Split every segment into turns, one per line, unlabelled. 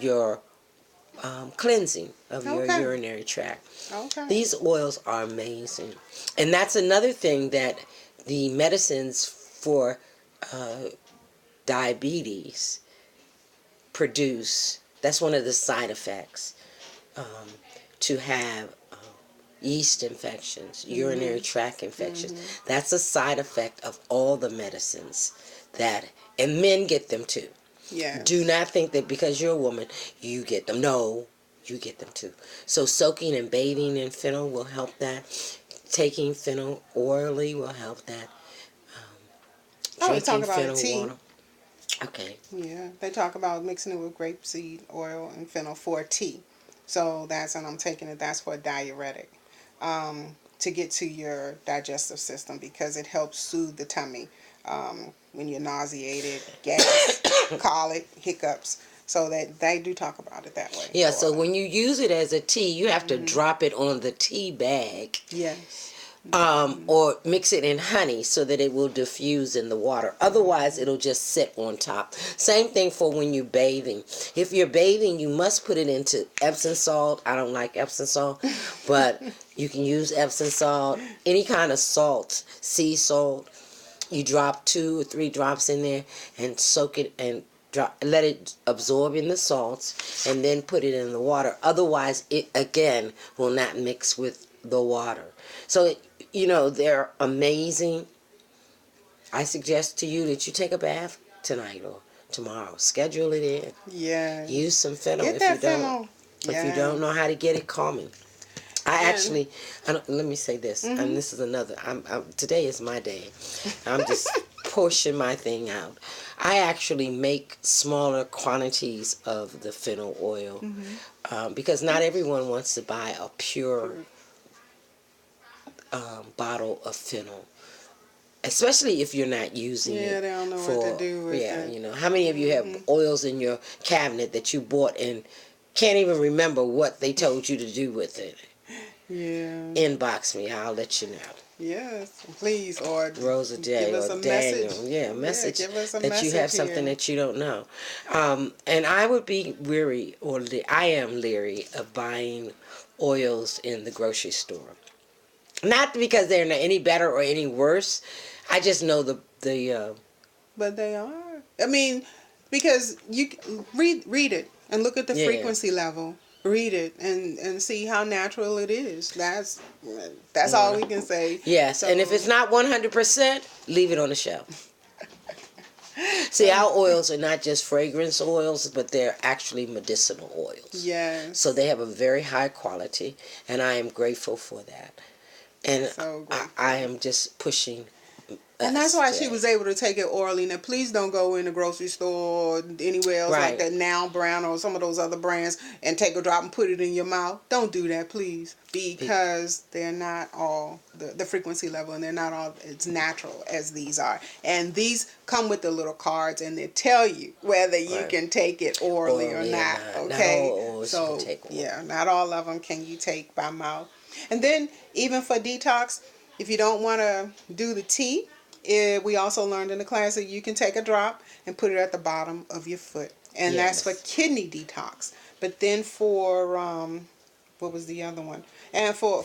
your cleansing of your
Okay.
urinary tract.
Okay.
These oils are amazing. And that's another thing that the medicines for diabetes produce. That's one of the side effects, to have yeast infections, urinary tract infections. That's a side effect of all the medicines and men get them too.
Yes.
Do not think that because you're a woman, you get them. No, you get them too. So soaking and bathing in fennel will help that. Taking fennel orally will help that.
They talk
Drinking
about
fennel
tea.
water. Okay.
Yeah, they talk about mixing it with grapeseed oil and fennel for tea. So that's, and I'm taking it, that's for a diuretic, to get to your digestive system, because it helps soothe the tummy when you're nauseated, gas, colic, hiccups. So that they do talk about it that way.
Yeah, so when you use it as a tea, you have to drop it on the tea bag.
Yes.
Or mix it in honey so that it will diffuse in the water. Otherwise, it'll just sit on top. Same thing for when you're bathing. If you're bathing, you must put it into Epsom salt. I don't like Epsom salt, but you can use Epsom salt, any kind of salt, sea salt. You drop 2 or 3 drops in there and soak it and let it absorb in the salts, and then put it in the water. Otherwise, it again will not mix with the water. So, they're amazing. I suggest to you that you take a bath tonight or tomorrow. Schedule it in.
Yeah.
Use some fennel.
Get that fennel.
If you don't know how to get it, call me. Let me say this, and this is another. Today is my day. I'm just pushing my thing out. I actually make smaller quantities of the fennel oil because not everyone wants to buy a pure bottle of fennel, especially if you're not using it.
Yeah, they don't know what to do with it.
How many of you have oils in your cabinet that you bought and can't even remember what they told you to do with it?
Yeah.
Inbox me, I'll let you know.
Yes, please, or
Rosa Day
give us
or
a
Daniel.
message.
Yeah, message
give us a
that
message
you have something
here.
that you don't know. And I would be weary, I am leery of buying oils in the grocery store. Not because they're not any better or any worse. I just know the
But they are. I mean, because you read it and look at the frequency level. Read it and see how natural it is. That's all we can say.
Yes, and if it's not 100%, leave it on the shelf. See, our oils are not just fragrance oils, but they're actually medicinal oils.
Yes.
So they have a very high quality, and I am grateful for that. And
so
I am just pushing.
And that's why she was able to take it orally. Now, please don't go in the grocery store or anywhere else like that Now brand or some of those other brands and take a drop and put it in your mouth. Don't do that, please, because they're not all the frequency level, and they're not all as natural as these are. And these come with the little cards, and they tell you whether you can take it orally or not. Okay, so not all of them can you take by mouth. And then even for detox, if you don't want to do the tea. We also learned in the class that you can take a drop and put it at the bottom of your foot. And that's for kidney detox. But then for, what was the other one? And for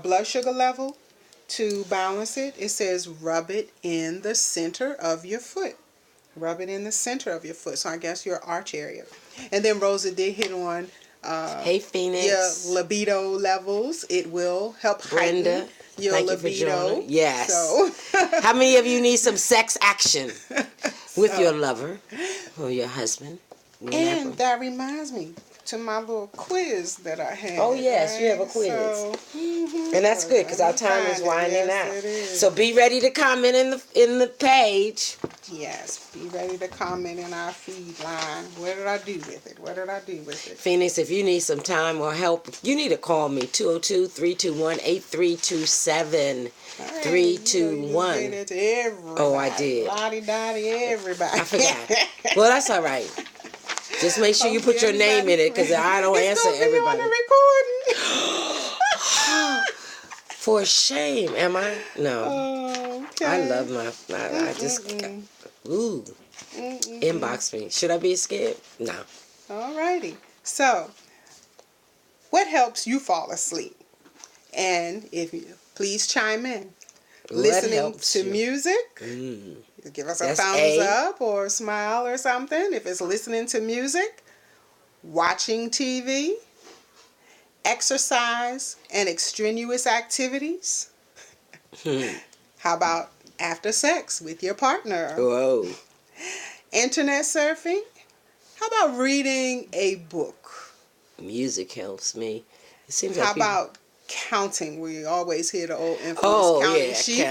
blood sugar level, to balance it, it says rub it in the center of your foot. Rub it in the center of your foot. So I guess your arch area. And then Rosa did hit on
hey, Phoenix.
Your libido levels. It will help heighten your libido.
Yes. So. How many of you need some sex action with your lover or your husband?
And that reminds me to my little quiz that I had.
Oh, yes, you have a quiz. So, and that's good because our time is winding out. So be ready to comment in the page.
Yes, be ready to comment in our feed line. What did I do with it? What did I do with it?
Phoenix, if you need some time or help, you need to call me, 202-321-8327. 321.
You to everybody.
Oh, I did.
Lottie-dottie, everybody.
I forgot. Well, that's all right. Just make sure you put your name in it because I don't answer everybody.
On the recording.
For shame, am I? No.
Okay.
I love my. I just. Ooh. Inbox me. Should I be scared? No.
Alrighty. So, what helps you fall asleep? And if you please chime in.
What
Listening
helps
to
you?
music. Give us a
That's
thumbs
A.
up or a smile or something. If it's listening to music, watching TV, exercise and extraneous activities. How about after sex with your partner?
Whoa.
Internet surfing? How about reading a book?
Music helps me. It seems
How
like people...
about counting? We always hear the old infamous
Oh,
counting
yeah,
sheep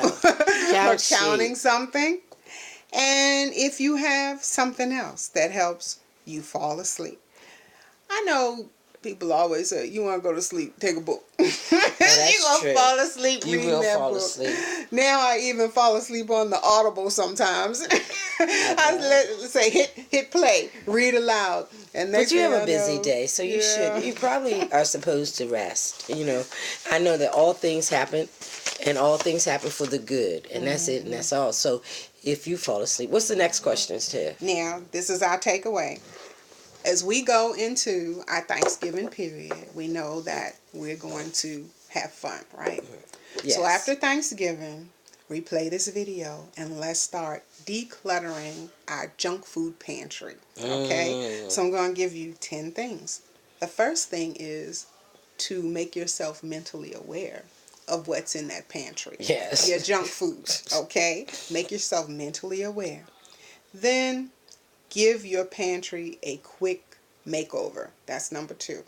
count
or counting
sheep.
something. And if you have something else that helps you fall asleep. I know people always say, you want to go to sleep, take a book.
That's
You're going to
true.
fall asleep
You
reading
will
that
fall
book.
asleep.
Now I even fall asleep on the Audible sometimes. Let's say hit play, read aloud. And
But you have a
I
busy
know,
day, so you
yeah.
you probably are supposed to rest. I know that all things happen, and all things happen for the good, and that's it, and that's all. So if you fall asleep, what's the next question, Tiff?
Now, this is our takeaway. As we go into our Thanksgiving period, we know that we're going to have fun, right?
Yes.
So after Thanksgiving, replay this video and let's start decluttering our junk food pantry, okay? So I'm going to give you 10 things. The first thing is to make yourself mentally aware of what's in that pantry.
Yes.
Your junk food, okay? Make yourself mentally aware. Then give your pantry a quick makeover. That's number 2.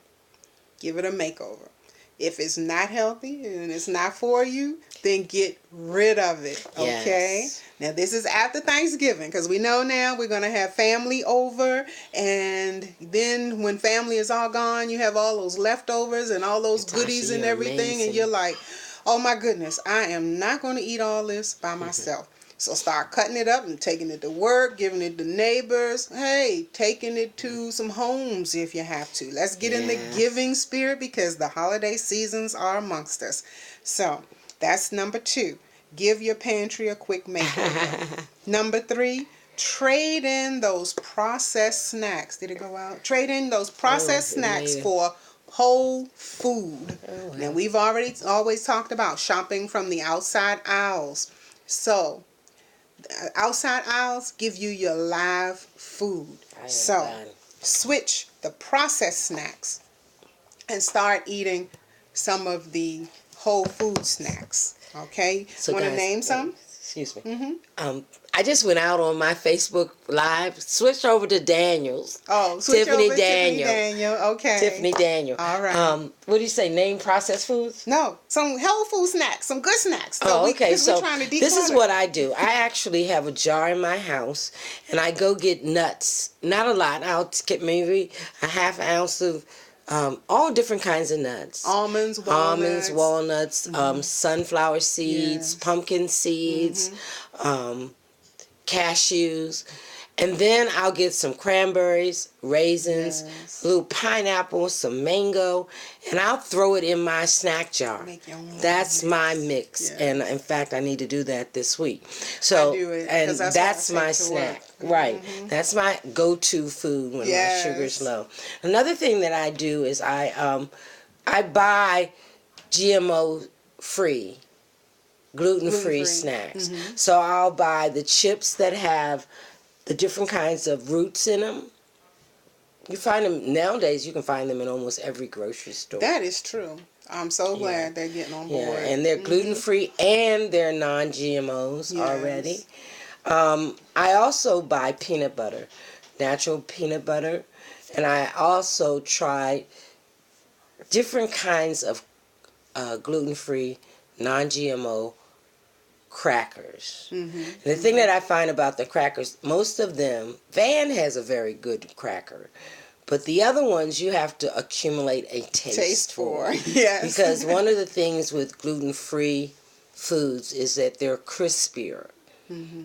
Give it a makeover. If it's not healthy and it's not for you, then get rid of it. Okay?
Yes.
Now, this is after Thanksgiving because we know now we're going to have family over. And then when family is all gone, you have all those leftovers and all those goodies and everything.
Amazing.
And you're like, oh my goodness, I am not going to eat all this by myself. So start cutting it up and taking it to work, giving it to neighbors. Hey, taking it to some homes if you have to. Let's get in the giving spirit because the holiday seasons are amongst us. So that's number 2. Give your pantry a quick makeover. Number 3, trade in those processed snacks. Did it go out? Trade in those processed snacks for whole food.
Wow.
Now we've always talked about shopping from the outside aisles. So outside aisles give you your live food. So switch the processed snacks and start eating some of the whole food snacks. Okay?
So
want to name some?
Excuse me. I just went out on my Facebook Live, switched over to Daniel's.
Oh, switch
Tiffany
over
Daniel.
Tiffany Daniel. Okay.
Tiffany Daniel.
All right.
What do you say? Name processed foods?
No, some whole food snacks, some good snacks.
So okay. So
we're trying to declutter.
This is what I do. I actually have a jar in my house, and I go get nuts. Not a lot. I'll get maybe a half ounce of all different kinds of nuts.
Almonds,
walnuts, sunflower seeds, pumpkin seeds, cashews. And then I'll get some cranberries, raisins, little pineapple, some mango, and I'll throw it in my snack jar. That's my mix. And in fact, I need to do that this week. So, and that's my snack. Right. That's my go-to food when my sugar's low. Another thing that I do is I buy GMO-free, gluten-free snacks. So I'll buy the chips that have the different kinds of roots in them. You find them nowadays. You can find them in almost every grocery store.
That is true. I'm so glad they're getting on board.
Yeah, and they're gluten-free and they're non-GMOs already. I also buy peanut butter, natural peanut butter, and I also try different kinds of gluten-free, non-GMO crackers. The thing that I find about the crackers, most of them, Van has a very good cracker, but the other ones you have to accumulate a taste for.
Yes.
Because one of the things with gluten-free foods is that they're crispier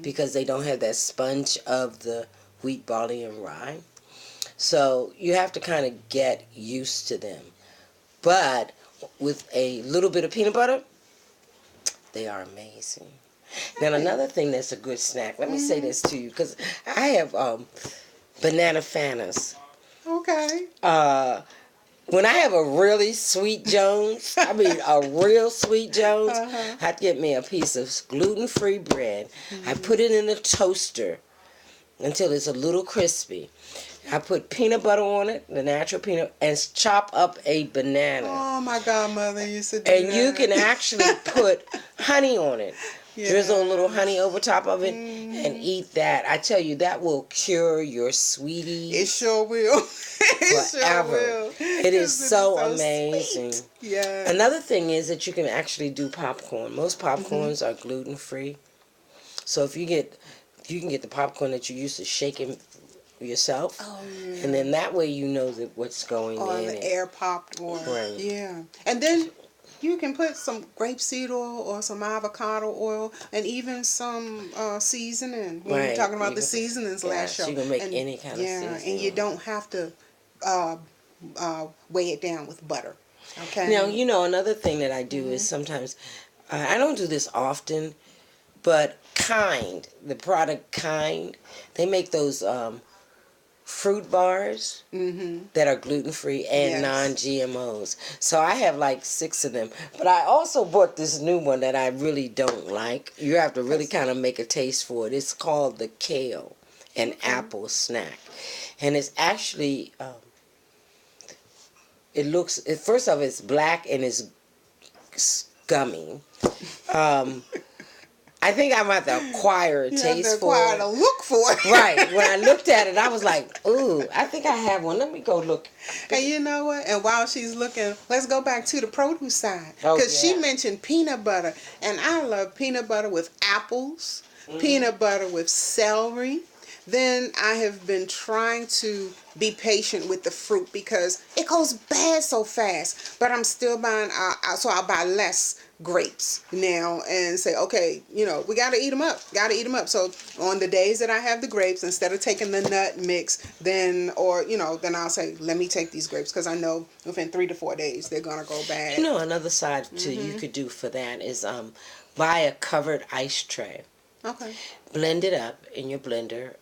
because they don't have that sponge of the wheat, barley, and rye. So you have to kind of get used to them. But with a little bit of peanut butter, they are amazing. Now, another thing that's a good snack, let me say this to you, because I have banana Fantas.
Okay.
When I have a really sweet Jones, I mean a real sweet Jones, I'd get me a piece of gluten-free bread. I put it in the toaster until it's a little crispy. I put peanut butter on it, the natural peanut, and chop up a banana.
Oh, my godmother used to do
and
that.
you can actually put honey on it. Yeah. Drizzle a little honey over top of it and eat that. I tell you, that will cure your sweeties.
It sure will. It
forever.
Sure will.
It is so amazing.
Sweet. Yeah.
Another thing is that you can actually do popcorn. Most popcorns are gluten free. So if you can get the popcorn that you used to shaking yourself.
Oh, yeah.
And then that way you know that what's going
or
in
the
it.
air popped or
right.
Yeah. And then you can put some grapeseed oil or some avocado oil and even some seasoning. When we were talking about the seasonings last show.
You can make any kind of seasoning.
And you don't have to weigh it down with butter. Okay.
Now, you know, another thing that I do is sometimes, I don't do this often, but Kind, the product Kind, they make those fruit bars that are gluten-free and non-GMOs. So I have like 6 of them. But I also bought this new one that I really don't like. You have to really kind of make a taste for it. It's called the Kale and Apple Snack. And it's actually, first off, it's black and it's gummy. I think I'm going to have to acquire a taste for it.
You have to look for it.
Right. When I looked at it, I was like, ooh, I think I have one. Let me go look.
And you know what? And while she's looking, let's go back to the produce side. Because she mentioned peanut butter. And I love peanut butter with apples, peanut butter with celery. Then I have been trying to be patient with the fruit because it goes bad so fast. But I'm still buying, so I'll buy less grapes now and say, okay, you know, we got to eat them up. So on the days that I have the grapes, instead of taking the nut mix, then I'll say, let me take these grapes because I know within 3 to 4 days they're going to go bad.
You know, another side you could do for that is buy a covered ice tray.
Okay.
Blend it up in your blender.